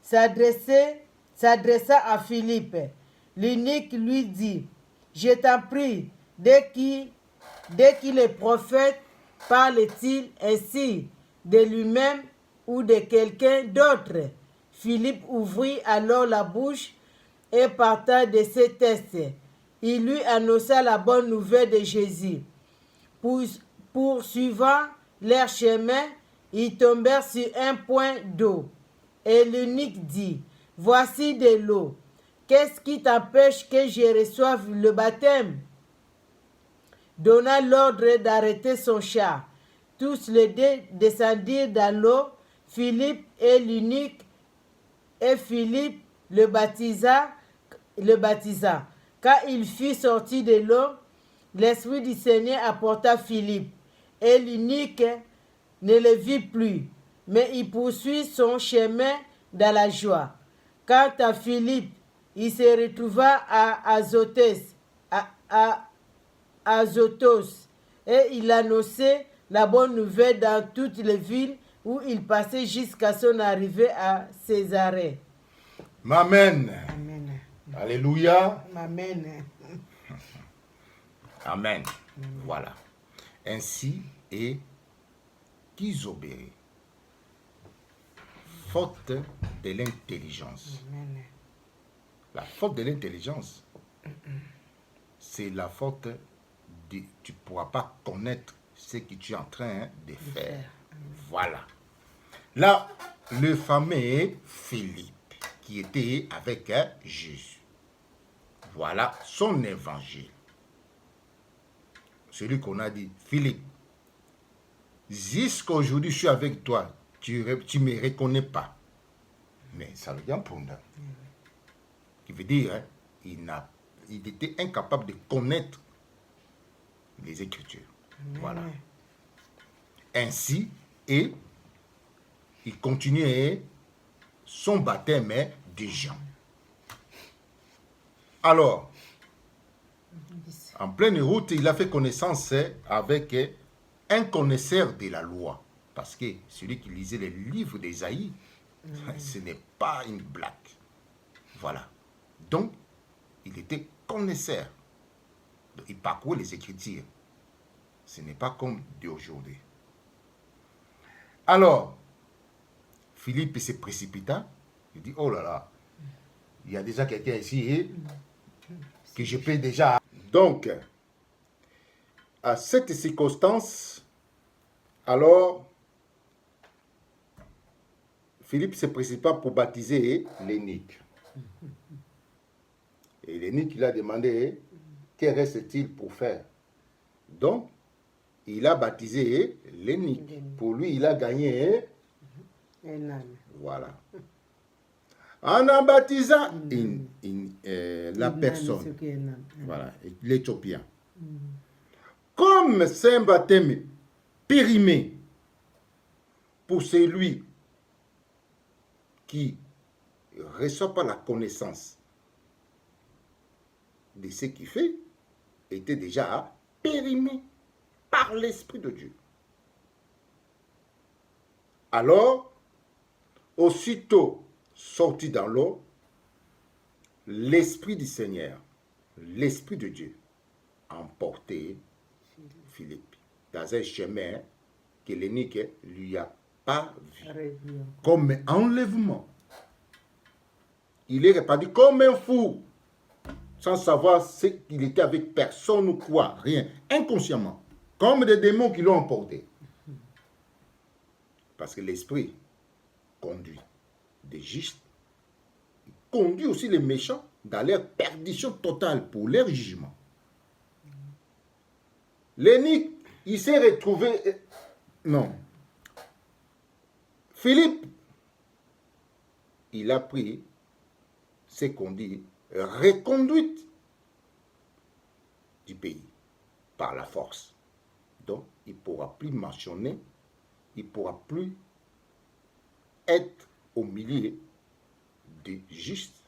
S'adressa à Philippe. L'eunuque lui dit, je t'en prie, dès qu'il est prophète, parle-t-il ainsi de lui-même ou de quelqu'un d'autre? Philippe ouvrit alors la bouche et partant de ses tests, il lui annonça la bonne nouvelle de Jésus. Poursuivant leur chemin, ils tombèrent sur un point d'eau. Et l'eunuque dit, voici de l'eau. Qu'est-ce qui t'empêche que je reçoive le baptême? Donna l'ordre d'arrêter son char. Tous les deux descendirent dans l'eau, Philippe et l'eunuque, et Philippe le baptisa. Quand il fut sorti de l'eau, l'Esprit du Seigneur apporta Philippe, et l'eunuque ne le vit plus, mais il poursuit son chemin dans la joie. Quant à Philippe, il se retrouva à Azotos, et il annonçait la bonne nouvelle dans toutes les villes où il passait jusqu'à son arrivée à Césarée. Amen. Amen. Alléluia. Amen. Amen. Voilà. Ainsi est qu'Isobéré, faute de l'intelligence. Amen. La faute de l'intelligence, c'est la faute de... Tu ne pourras pas connaître ce que tu es en train de faire. Voilà. Là, le fameux Philippe, qui était avec Jésus. Voilà son évangile. Celui qu'on a dit, Philippe, jusqu'aujourd'hui, je suis avec toi, tu ne me reconnais pas. Mais ça veut dire pour nous. qui veut dire hein, il était incapable de connaître les Écritures. Voilà. Ainsi, et il continuait son baptême de Jean. Alors, en pleine route, il a fait connaissance avec un connaisseur de la loi. Parce que celui qui lisait les livres d'Ésaïe, ce n'est pas une blague. Voilà. Donc, il était connaisseur. Il parcourait les Écritures. Ce n'est pas comme d'aujourd'hui. Alors, Philippe se précipita. Il dit, oh là là, il y a déjà quelqu'un ici que je peux déjà... Donc, à cette circonstance, alors, Philippe se précipita pour baptiser l'eunuque. Et l'eunuque, il a demandé, que reste-t-il pour faire? Donc, il a baptisé l'eunuque. Pour lui, il a gagné un âne. Voilà. En baptisant la personne, voilà, l'Éthiopien. Comme c'est un baptême périmé pour celui qui ne reçoit pas la connaissance de ce qu'il fait, était déjà périmé par l'Esprit de Dieu. Alors, aussitôt sorti dans l'eau, l'Esprit du Seigneur, l'Esprit de Dieu, emportait Philippe dans un chemin que l'eunuque lui a pas vu, comme enlèvement. Il est répandu comme un fou, sans savoir qu'il était avec personne ou quoi, rien, inconsciemment, comme des démons qui l'ont emporté. Parce que l'Esprit conduit des justes, il conduit aussi les méchants dans leur perdition totale pour leur jugement. L'eunuque, il s'est retrouvé... Non. Philippe, il a pris, s'est conduit, reconduite du pays par la force. Donc, il ne pourra plus mentionner, il ne pourra plus être au milieu des justes.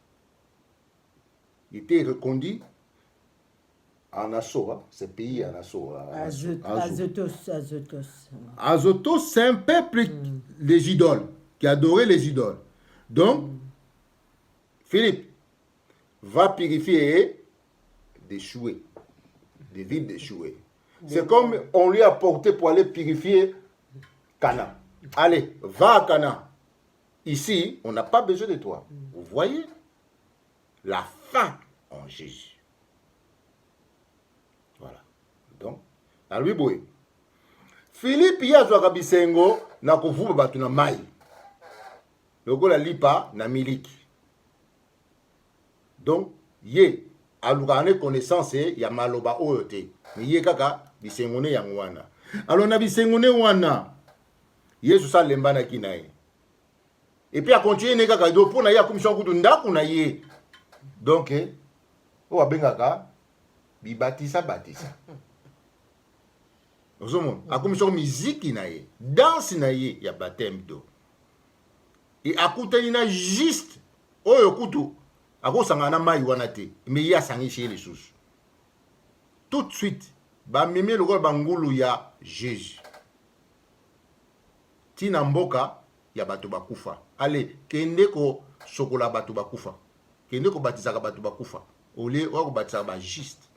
Il était reconduit en assaut, hein, ce pays en assaut. Azotos, c'est un peuple, les idoles, qui adorait les idoles. Donc, Philippe va purifier d'échouer, des villes d'échouer. C'est comme on lui a porté pour aller purifier Cana. Allez, va à Cana. Ici, on n'a pas besoin de toi. Vous voyez la fin en Jésus. Voilà. Donc, à lui boy. Philippe y a zwa bisengo na kuvuba batu na mai. Lokola lipa na miliki. Donc, ye alukane connaissance ya maloba oyo te. Mais ye kaka bisengone yango wana. Alors na bisengone wana Yesu sa lembana kinaye. Et puis a continuer ne kaka do pona ya kommission kutu ndaku na ye. Donc o abengaka bibatisa batisa. Ozomon a kommission musique na ye, danse na ye ya baptême do. Et akutani na juste oyo kutu akosanga na mai wana te, mais ya sangi chez les sous. Tout de suite ba meme lokolo bangulu ya Jésus. Tina mboka ya bato bakufa. Allez, kende ko sokola bato bakufa. Kende ko batizaka bato bakufa. Ole o ko batizaka ba juste.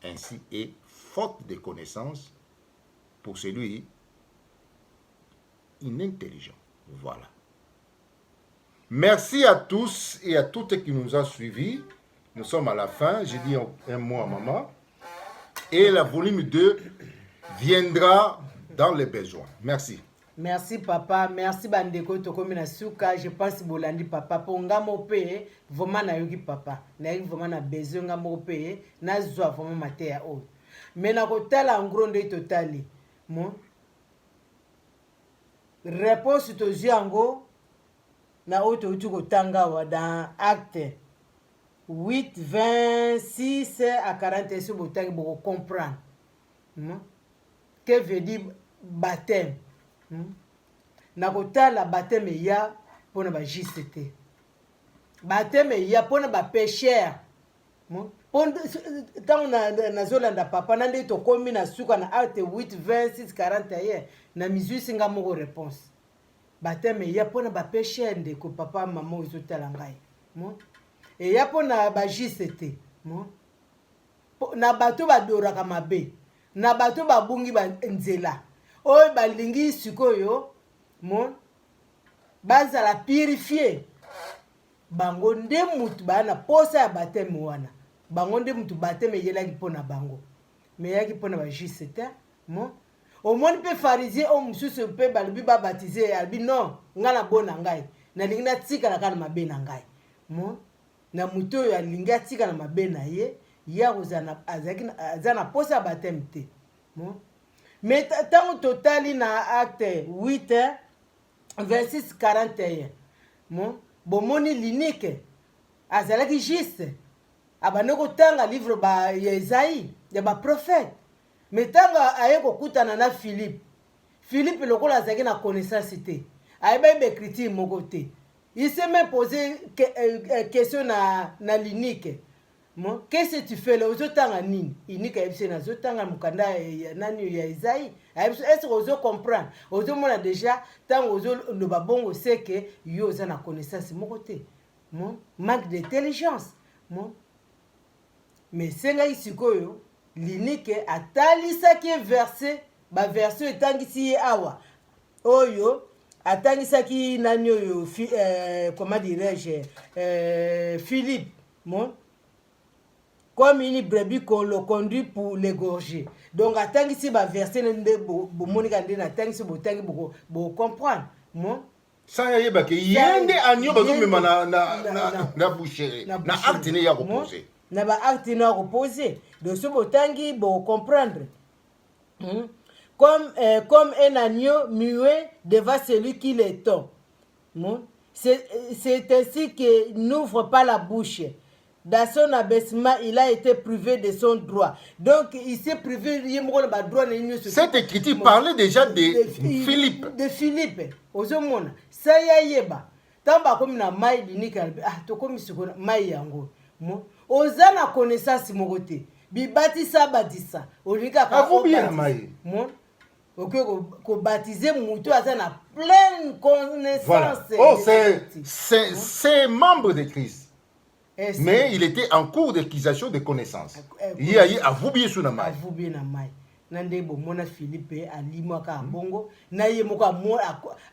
Ainsi est faute de connaissance pour celui inintelligent. Voilà. Merci à tous et à toutes qui nous ont suivis. Nous sommes à la fin. J'ai dit un mot à maman. Et la volume 2 viendra dans les besoins. Merci. Merci papa, merci bandeko tokomi na suka, je pense bolandi papa ponga mope vraiment na yoki papa. Na yoki vraiment na besoin nga mope na zwa vraiment matea o. Mais na kotala en gros nde totali. Mo réponse to ziango na auto utu kotanga wa dans acte 8, 26 à 41, si vous comprendre. Que veut dire baptême? Nakotala baptême ya pour na ba JCT. Baptême ya pour na ba pécheur. Tant na zolanda papa na nde to komi na suka na acte 8 26 41 na mizu singa moko réponse. Baptême ya pour na ba pécheur ndeko papa maman ozotala ngai. Et ya pour na ba JCT. Na bato badoraka mabe. Na bato babungi ba nzela. Oyo balingi sikoyo bazala purifier. Bango nde mutu bana posa ya baptême wana. Bango nde mutu baptême yelaki pona bango. Mais yaki pona ba JCT. Au moins pe pharisien o mususu pe balibi ba baptiser albi non ngana bona ngai. Na lingi na tika na kana mabe na ngai. Na mutu oyo alingi atika na mabe na ye. Ya ozana azana posa ya baptême te. Mais tant total na acte 8 26 41. Bomoni l'unique azalaki juste abaneko tanga livre ba Yesaïe ya ba prophète. Mais tanga ayeko kutana na Philippe lokola azalaki na connaissance te. Ayeba be écriture moko te. Il s'est même posé question na l'unique. Qu'est-ce que tu fais là? Ozotanga nini? Inika yebise na zotanga mukanda ya nani ya Isaïe. Est-ce que ozo comprendre? Ozo mona déjà tant ozo le babongo c'est que yo za na connaissance moko te. Manque d'intelligence. Mais senga isikoyo l'unique atalisa ki verset ba verset etangisi awa. Oyo atangisa ki nani oyo comment dirais-je Philippe. Comme une brebis qu'on le conduit pour l'égorger. Donc, attendez si va verser le monika de attendez si vous comprendre. Ça y est, il y a des agneaux qui na boucherie. Na acte ne ya reposer. Na ba acte ne ya reposer. Donc, ce botangi vous comprendre. Comme un agneau muet devant celui qui l'étend. C'est ainsi qu'il n'ouvre pas la bouche. Dans son abaissement, il a été privé de son droit. Donc, il s'est privé de droit. Cette écriture parlait déjà de Philippe. De Philippe. Ozomona. Ça y est, yeba. Tamba comme na mai dinika. Ah, to comme siko mai yango. Oza na connaissance mogote. Bi batisa batisa. Onika ka. Vous bien mai. Ok, ko baptiser mutu aza na pleine connaissance. Voilà. Oh, c'est membre de Christ. Mais il était en cours d'acquisition de connaissances. Il y a eu à vous bien sur la maille. À vous bien la maille. Nande bo mona Philippe alimo ka bongo na ye moko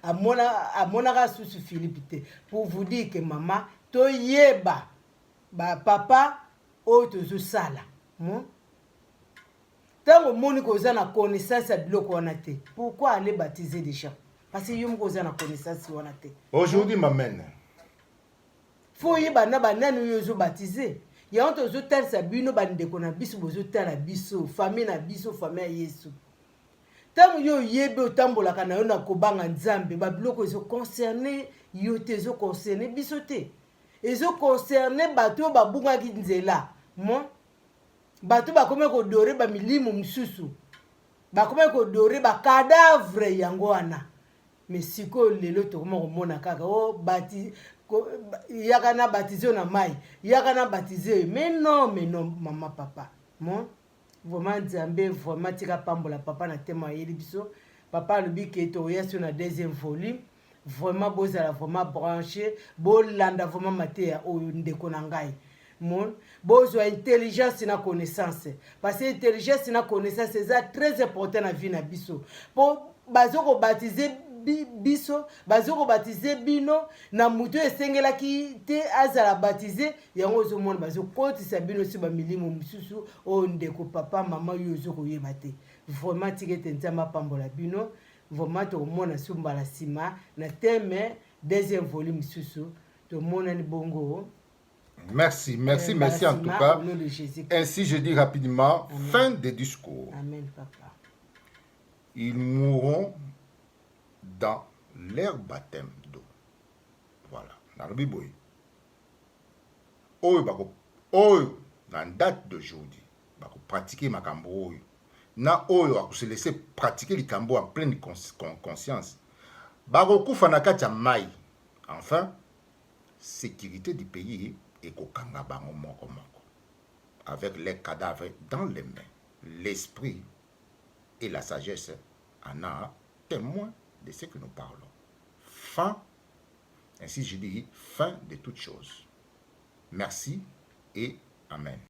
amona ka susu Philippe pour vous dire que maman to yeba ba papa o to sala. Tango moni ko za na connaissance biloko wana te. Pourquoi aller baptiser des gens? Parce que yo moko za na connaissance wana te. Aujourd'hui m'amène. Faut y bana banani yozo baptiser. Ya on tozo tel sa bino bandeko na biso bozo tala biso, famille na biso, famille ya Yesu. Tango yo yebe otambola kana yo na kobanga nzambe, ba biloko ezo concerner yo te ezo concerner biso te. Ezo concerner bato ba bunga ki nzela. Bato ba kome ko dore ba milimu msusu. Ba kome ko dore ba cadavre yango wana. Mais siko lelo to koma komona kaka o bati yakana baptisé na mai yakana baptisé mais non maman papa vraiment Nzambe vraiment tika pambola papa na tema yeli biso papa le biki to yesu na deuxième volume vraiment bozala vraiment branché bolanda vraiment matea oyo ndeko na ngai bozwa intelligence na connaissance parce que intelligence na connaissance c'est très important na vie na biso po bazoko baptiser biso bazoko baptiser bino na mutu esengelaki te azala baptiser yango ozomona bazokotisa bino si ba milimo mususu o ndeko papa mama yo ozoko yeba te vraiment tikete nzamba pambola bino vraiment to mona sumbala sima na thème deuxième volume mususu to mona ni bongo. Merci en tout cas. Ainsi je dis rapidement. Amen. Fin des discours. Amen papa. Ils mourront dans leur baptême d'eau. Voilà. Dans la Bible. Oyo bako oyo na date d'aujourd'hui bakopratiquer makambo oyo na oyo akose laisser pratiquer likambo en pleine conscience bakokufa na kati ya mai. Enfin, sécurité du pays ekokanga bango moko moko avec les cadavres dans les mains. L'esprit et la sagesse en a témoin de ce que nous parlons. Fin, ainsi je dis, fin de toutes choses. Merci et Amen.